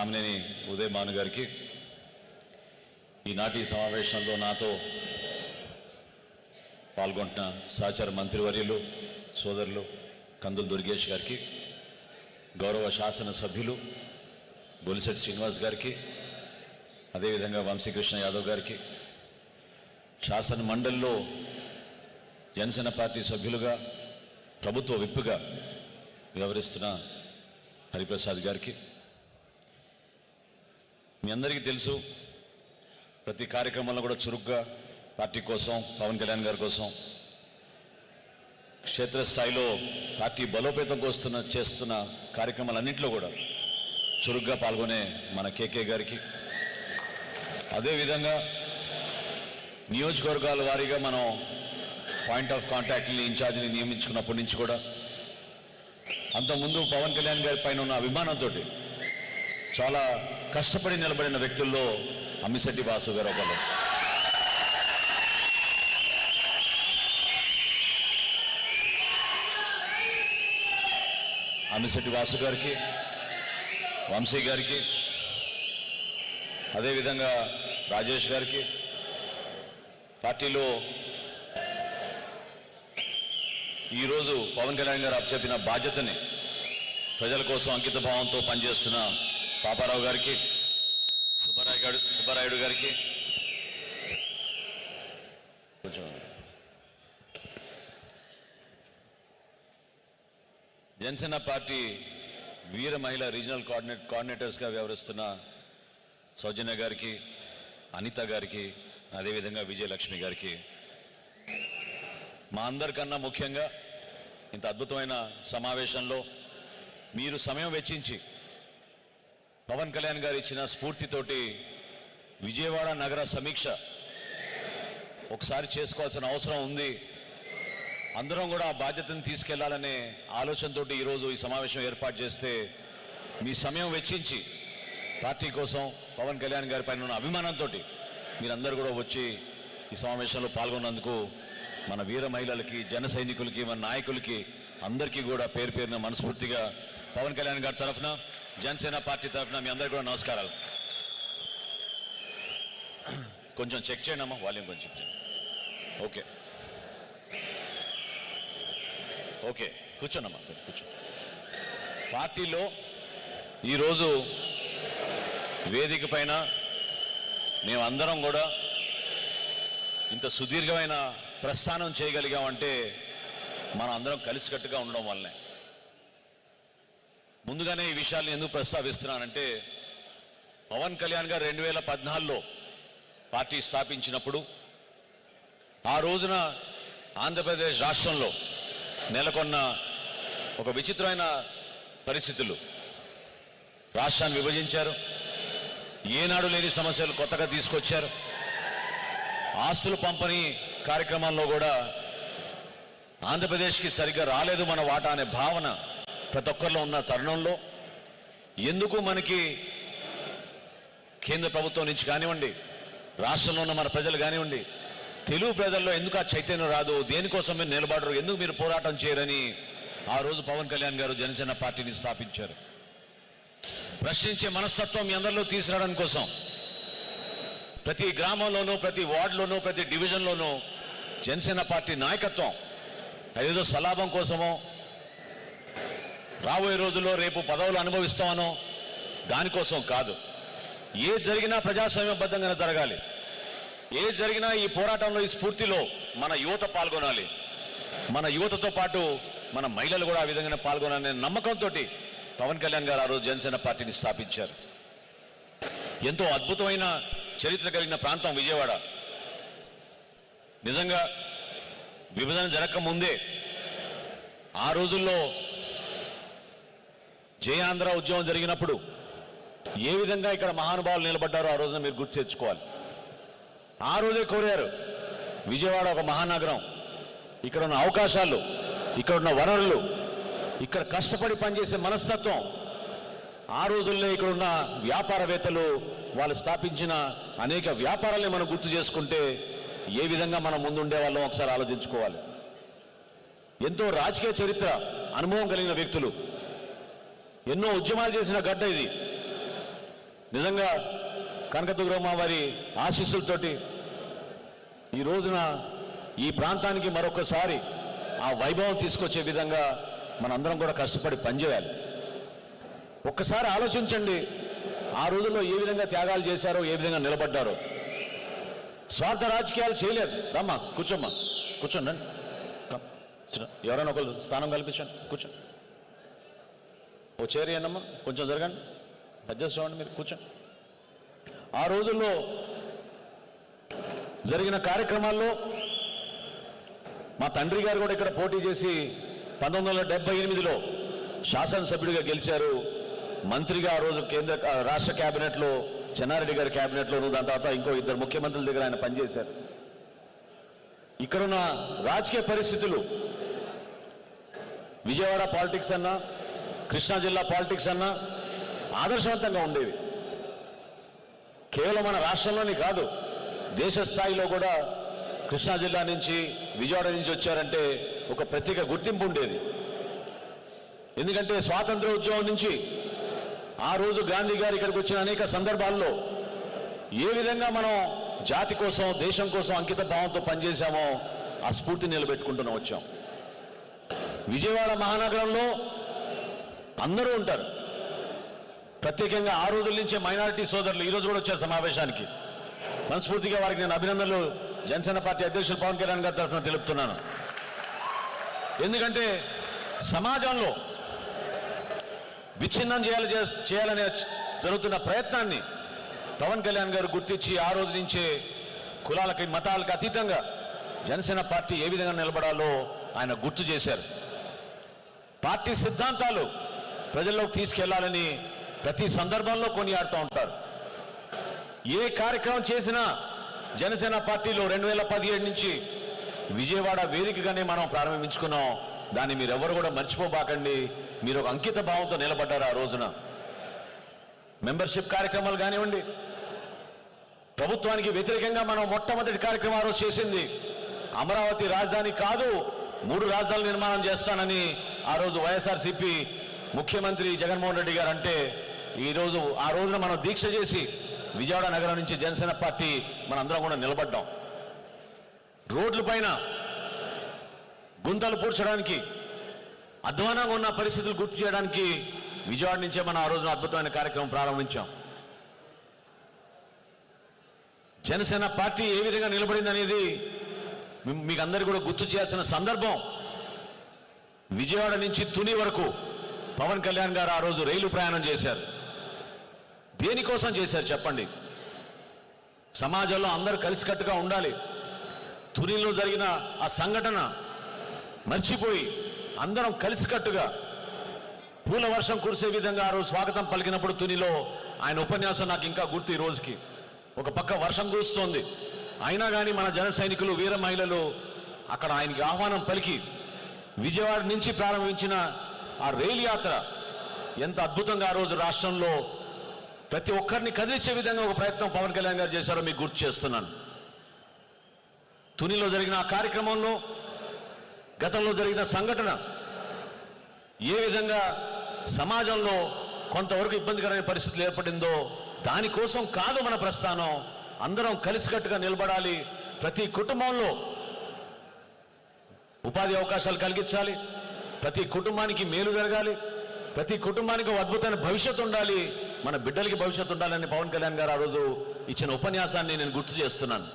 సామినేని ఉదయ్ భాను గారికి, ఈనాటి సమావేశంలో నాతో పాల్గొంటున్న సహచర మంత్రివర్యులు సోదరులు కందుల దుర్గేష్ గారికి, గౌరవ శాసన సభ్యులు బొలిశెట్టి శ్రీనివాస్ గారికి, అదేవిధంగా వంశీకృష్ణ యాదవ్ గారికి, శాసన మండలిలో జనసేన పార్టీ సభ్యులుగా ప్రభుత్వ విప్పుగా వ్యవహరిస్తున్న హరిప్రసాద్ గారికి, మీ అందరికీ తెలుసు ప్రతి కార్యక్రమంలో కూడా చురుగ్గా పార్టీ కోసం, పవన్ కళ్యాణ్ గారి కోసం క్షేత్రస్థాయిలో పార్టీ బలోపేతం చేస్తున్న కార్యక్రమాలన్నింటిలో కూడా చురుగ్గా పాల్గొనే మన కేకే గారికి, అదేవిధంగా నియోజకవర్గాల వారీగా మనం పాయింట్ ఆఫ్ కాంటాక్ట్ని ఇన్ఛార్జిని నియమించుకున్నప్పటి నుంచి కూడా అంతకుముందు పవన్ కళ్యాణ్ గారి పైన ఉన్న అభిమానంతో చాలా కష్టపడి నిలబడిన వ్యక్తుల్లో అమ్మిశెట్టి వాసు గారు ఒకరు. అమ్మిశెట్టి వాసు గారికి, వంశీ గారికి, అదేవిధంగా రాజేష్ గారికి, పార్టీలో ఈరోజు పవన్ కళ్యాణ్ గారు అప్పచెప్పిన బాధ్యతని ప్రజల కోసం అంకిత భావంతో పనిచేస్తున్న పాపారావు గారికి, సుబ్బారాయుడు గారికి, కొంచెం జనసేన పార్టీ వీర మహిళా రీజనల్ కోఆర్డినేటర్స్గా వ్యవహరిస్తున్న సౌజన్య గారికి, అనిత గారికి, అదేవిధంగా విజయలక్ష్మి గారికి, మా అందరికన్నా ముఖ్యంగా ఇంత అద్భుతమైన సమావేశంలో మీరు సమయం వెచ్చించి పవన్ కళ్యాణ్ గారు ఇచ్చిన స్ఫూర్తితోటి విజయవాడ నగర సమీక్ష ఒకసారి చేసుకోవాల్సిన అవసరం ఉంది, అందరం కూడా ఆ బాధ్యతను తీసుకెళ్లాలనే ఆలోచనతో ఈరోజు ఈ సమావేశం ఏర్పాటు చేస్తే మీ సమయం వెచ్చించి పార్టీ కోసం పవన్ కళ్యాణ్ గారి పైన ఉన్న అభిమానంతో మీరందరూ కూడా వచ్చి ఈ సమావేశంలో పాల్గొన్నందుకు మన వీర మహిళలకి, జన సైనికులకి, మన నాయకులకి అందరికీ కూడా పేరు పేరున మనస్ఫూర్తిగా పవన్ కళ్యాణ్ గారి తరఫున, జనసేన పార్టీ తరఫున మీ అందరికీ కూడా నమస్కారాలు. కొంచెం చెక్ చేయండి అమ్మా, వాల్యూమ్ కొంచెం చెక్ చేయండి. ఓకే ఓకే కూర్చోండమ్మా, కూర్చో. పార్టీలో ఈరోజు వేదిక పైన మేమందరం కూడా ఇంత సుదీర్ఘమైన ప్రస్థానం చేయగలిగామంటే మనం అందరం కలిసికట్టుగా ఉండడం వల్లనే. ముందుగానే ఈ విషయాన్ని ఎందుకు ప్రస్తావిస్తున్నానంటే, పవన్ కళ్యాణ్ గారు 2014లో పార్టీ స్థాపించినప్పుడు ఆ రోజున ఆంధ్రప్రదేశ్ రాష్ట్రంలో నెలకొన్న ఒక విచిత్రమైన పరిస్థితులు, రాష్ట్రాన్ని విభజించారు, ఏనాడు లేని సమస్యలు కొత్తగా తీసుకొచ్చారు, ఆస్తుల పంపిణీ కార్యక్రమంలో కూడా ఆంధ్రప్రదేశ్కి సరిగ్గా రాలేదు మన వాటా అనే భావన ప్రతి ఒక్కరిలో ఉన్న తరుణంలో ఎందుకు మనకి కేంద్ర ప్రభుత్వం నుంచి కానివ్వండి, రాష్ట్రంలో ఉన్న మన ప్రజలు కానివ్వండి, తెలుగు ప్రజల్లో ఎందుకు ఆ చైతన్యం రాదు, దేనికోసం మీరు నిలబడరు, ఎందుకు మీరు పోరాటం చేయరని ఆ రోజు పవన్ కళ్యాణ్ గారు జనసేన పార్టీని స్థాపించారు. ప్రశ్నించే మనస్తత్వం మీ అందరిలో తీసుకురావడం కోసం ప్రతి గ్రామంలోనూ, ప్రతి వార్డులోనూ, ప్రతి డివిజన్లోనూ జనసేన పార్టీ నాయకత్వం అదేదో స్వలాభం కోసమో, రాబోయే రోజుల్లో రేపు పదవులు అనుభవిస్తామనో దానికోసం కాదు. ఏ జరిగినా ప్రజాస్వామ్యబద్ధంగా జరగాలి, ఏ జరిగినా ఈ పోరాటంలో, ఈ స్ఫూర్తిలో మన యువత పాల్గొనాలి, మన యువతతో పాటు మన మహిళలు కూడా ఆ విధంగానే పాల్గొనాలనే నమ్మకంతో పవన్ కళ్యాణ్ గారు ఆ రోజు జనసేన పార్టీని స్థాపించారు. ఎంతో అద్భుతమైన చరిత్ర కలిగిన ప్రాంతం విజయవాడ. నిజంగా విభజన జరగకముందే ఆ రోజుల్లో జయాంధ్ర ఉద్యమం జరిగినప్పుడు ఏ విధంగా ఇక్కడ మహానుభావులు నిలబడ్డారో ఆ రోజున మీరు గుర్తు తెచ్చుకోవాలి. ఆ రోజే కోరారు, విజయవాడ ఒక మహానగరం, ఇక్కడ ఉన్న అవకాశాలు, ఇక్కడ ఉన్న వనరులు, ఇక్కడ కష్టపడి పనిచేసే మనస్తత్వం, ఆ రోజుల్లో ఇక్కడ ఉన్న వ్యాపారవేత్తలు వాళ్ళు స్థాపించిన అనేక వ్యాపారాలని మనం గుర్తు చేసుకుంటే ఏ విధంగా మనం ముందుండే వాళ్ళం ఒకసారి ఆలోచించుకోవాలి. ఎంతో రాజకీయ చరిత్ర అనుభవం కలిగిన వ్యక్తులు, ఎన్నో ఉద్యమాలు చేసిన గడ్డ ఇది. నిజంగా కనకదుర్గమ్మ వారి ఆశీస్సులతోటి ఈ రోజున ఈ ప్రాంతానికి మరొకసారి ఆ వైభవం తీసుకొచ్చే విధంగా మనందరం కూడా కష్టపడి పనిచేయాలి. ఒక్కసారి ఆలోచించండి, ఆ రోజుల్లో ఏ విధంగా త్యాగాలు చేశారో, ఏ విధంగా నిలబడ్డారో. స్వార్థ రాజకీయాలు చేయలేదు. దమ్మా కూర్చోమ్మా, కూర్చోండి, ఎవరైనా ఒకరు స్థానం కల్పించండి, కూర్చోండి. ఓ చైర్ అన్నమ్మా, కొంచెం జరగండి, అడ్జస్ట్ అవ్వండి, మీరు కూర్చోండి. ఆ రోజుల్లో జరిగిన కార్యక్రమాల్లో మా తండ్రి గారు కూడా ఇక్కడ పోటీ చేసి 1978లో శాసనసభ్యుడిగా గెలిచారు. మంత్రిగా ఆ రోజు రాష్ట్ర క్యాబినెట్లో, చెన్నారెడ్డి గారి క్యాబినెట్లోను, దాని తర్వాత ఇంకో 2 ముఖ్యమంత్రుల దగ్గర ఆయన పనిచేశారు. ఇక్కడున్న రాజకీయ పరిస్థితులు విజయవాడ పాలిటిక్స్ అన్నా, కృష్ణా జిల్లా పాలిటిక్స్ అన్నా ఆదర్శవంతంగా ఉండేవి. కేవలం మన రాష్ట్రంలోని కాదు, దేశ స్థాయిలో కూడా కృష్ణా జిల్లా నుంచి, విజయవాడ నుంచి వచ్చారంటే ఒక ప్రత్యేక గుర్తింపు ఉండేది. ఎందుకంటే స్వాతంత్ర ఉద్యమం నుంచి ఆ రోజు గాంధీ గారు ఇక్కడికి వచ్చిన అనేక సందర్భాల్లో ఏ విధంగా మనం జాతి కోసం, దేశం కోసం అంకిత భావంతో పనిచేశామో ఆ స్ఫూర్తి నిలబెట్టుకుంటూనే వచ్చాం. విజయవాడ మహానగరంలో అందరూ ఉంటారు. ప్రత్యేకంగా ఆ రోజుల నుంచే మైనారిటీ సోదరులు ఈరోజు కూడా వచ్చారు సమావేశానికి. మనస్ఫూర్తిగా వారికి నేను అభినందనలు జనసేన పార్టీ అధ్యక్షులు పవన్ కళ్యాణ్ గారి తరఫున తెలుపుతున్నాను. ఎందుకంటే సమాజంలో విచ్ఛిన్నం చేయాలనే జరుగుతున్న ప్రయత్నాన్ని పవన్ కళ్యాణ్ గారు గుర్తించి ఆ రోజు నుంచే కులాలకి, మతాలకు అతీతంగా జనసేన పార్టీ ఏ విధంగా నిలబడాలో ఆయన గుర్తు చేశారు. పార్టీ సిద్ధాంతాలు ప్రజల్లోకి తీసుకెళ్లాలని ప్రతి సందర్భంలో కొనియాడుతూ ఉంటారు. ఏ కార్యక్రమం చేసినా జనసేన పార్టీలో 2017 నుంచి విజయవాడ వేదికగానే మనం ప్రారంభించుకున్నాం. దాన్ని మీరెవరు కూడా మర్చిపోబాకండి. మీరు ఒక అంకిత భావంతో నిలబడ్డారు. ఆ రోజున మెంబర్షిప్ కార్యక్రమాలు కానివ్వండి, ప్రభుత్వానికి వ్యతిరేకంగా మనం మొట్టమొదటి కార్యక్రమం ఆ రోజు చేసింది అమరావతి రాజధాని కాదు, 3 రాజధానుల నిర్మాణం చేస్తానని ఆ రోజు వైఎస్ఆర్సీపీ ముఖ్యమంత్రి జగన్మోహన్ రెడ్డి గారు అంటే, ఆ రోజున మనం దీక్ష చేసి విజయవాడ నగరం నుంచి జనసేన పార్టీ మనందరం కూడా నిలబడ్డాం. రోడ్ల పైన గుంతలు పూడ్చడానికి, అధ్వానంగా ఉన్న పరిస్థితులు గుర్తు చేయడానికి విజయవాడ నుంచే మనం ఆ రోజున అద్భుతమైన కార్యక్రమం ప్రారంభించాం. జనసేన పార్టీ ఏ విధంగా నిలబడింది అనేది మీకు అందరికీ కూడా గుర్తు చేయాల్సిన సందర్భం. విజయవాడ నుంచి తుని వరకు పవన్ కళ్యాణ్ గారు ఆ రోజు రైలు ప్రయాణం చేశారు. దేనికోసం చేశారు చెప్పండి? సమాజంలో అందరూ కలిసికట్టుగా ఉండాలి. తునిలో జరిగిన ఆ సంఘటన మర్చిపోయి అందరం కలిసికట్టుగా పూల వర్షం కురిసే విధంగా ఆ రోజు స్వాగతం పలికినప్పుడు తునిలో ఆయన ఉపన్యాసం నాకు ఇంకా గుర్తు. ఈ రోజుకి ఒక పక్క వర్షం కురుస్తోంది, అయినా కానీ మన జన సైనికులు, వీర మహిళలు అక్కడ ఆయనకి ఆహ్వానం పలికి విజయవాడ నుంచి ప్రారంభించిన ఆ రైలు యాత్ర ఎంత అద్భుతంగా ఆ రోజు రాష్ట్రంలో ప్రతి ఒక్కరిని కదిలించే విధంగా ఒక ప్రయత్నం పవన్ కళ్యాణ్ గారు చేశారో మీకు గుర్తు చేస్తున్నాను. తునిలో జరిగిన ఆ కార్యక్రమంలో గతంలో జరిగిన సంఘటన ఏ విధంగా సమాజంలో కొంతవరకు ఇబ్బందికరమైన పరిస్థితులు ఏర్పడిందో, దానికోసం కాదు మన ప్రస్థానం. అందరం కలిసికట్టుగా నిలబడాలి. ప్రతి కుటుంబంలో ఉపాధి అవకాశాలు కలిగించాలి, ప్రతి కుటుంబానికి మేలు జరగాలి, ప్రతి కుటుంబానికి ఒక అద్భుతమైన భవిష్యత్తు ఉండాలి, మన బిడ్డలకి భవిష్యత్తు ఉండాలని పవన్ కళ్యాణ్ గారు ఆ రోజు ఇచ్చిన ఉపన్యాసాన్ని నేను గుర్తు చేస్తున్నాను.